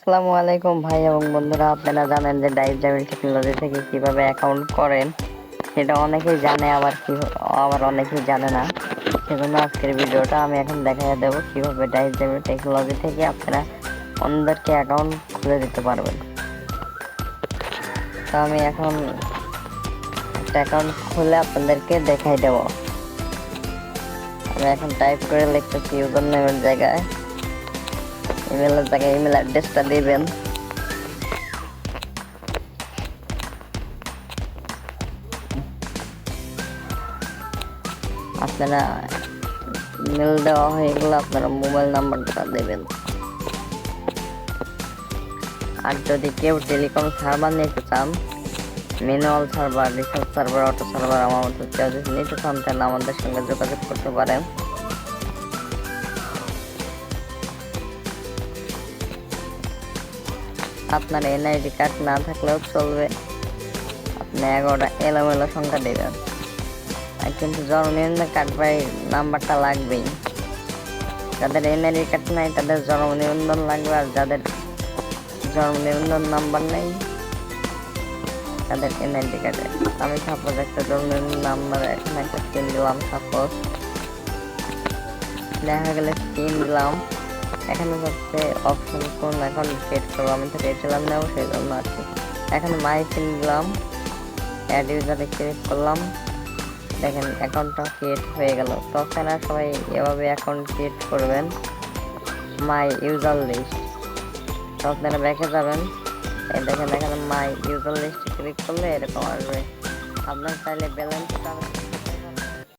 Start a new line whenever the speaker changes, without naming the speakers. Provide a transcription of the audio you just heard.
আসসালামু আলাইকুম ভাই এবং বন্ধুরা, আপনারা জানেন যে ডাইভ জামিল টেকনোলজি থেকে কিভাবে অ্যাকাউন্ট করেন সেটা অনেকেই জানে, আবার অনেকেই জানে না। সেজন্য আজকের ভিডিওটা আমি এখন দেখাইয়া দেবো কিভাবে ডাইভ জামিল টেকনোলজি থেকে আপনারা অন্যদেরকে অ্যাকাউন্ট খুলে দিতে পারবেন। তো আমি এখন একটা অ্যাকাউন্ট খুলে আপনাদেরকে দেখাই দেবো। আমি এখন টাইপ করে লিখতেছি ইউজার নেমের জায়গায় ইমেলের জায়গায় ইমেল অ্যাড্রেসটা দিবেন। আপনারা ইমেল দেওয়া হয়ে গেলে আপনারা মোবাইল নাম্বারটা দেবেন। আর যদি কেউ টেলিকম সার্ভার নিতে চান, manual server, research server, auto server, আমার মতো কেউ যদি নিতে চান তাহলে আমাদের সঙ্গে যোগাযোগ করতে পারেন। আপনার এনআইডি কার্ড না থাকলেও চলবে, আপনি 11টা এলোমেলো সংখ্যা দেবেন। আর কিন্তু জন্ম নিবন্ধন কার্ড বাই নাম্বারটা লাগবেই। যাদের এনআইডি কার্ড নাই তাদের জন্ম নিবন্ধন লাগবে, আর যাদের জন্ম নিবন্ধন নাম্বার নেই তাদের এনআইডি কার্ডে। আমি সাপোজ একটা জন্ম নিবন্ধন নাম্বার এখানে একটা পিন দিলাম, সাপোজ দেখা গেলে পিন দিলাম। এখানে হচ্ছে অপশন কোন অ্যাকাউন্ট ক্রিয়েট করবো, আমি তো রেটেলাম নেবো সেই জন্য আর কি। এখানে মাই পিন দিলাম, অ্যাড ইউজারে ক্রিয়েট করলাম। দেখেন অ্যাকাউন্টটা ক্রিয়েট হয়ে গেল। তো আপনারা সবাই এভাবে অ্যাকাউন্ট ক্রিয়েট করবেন। মাই ইউজার লিস্ট, তো আপনারা ব্যাকে যাবেন, এই দেখেন এখানে মাই ইউজার লিস্টে ক্লিক করলে এরকম আসবে। আপনার চাইলে ব্যালেন্স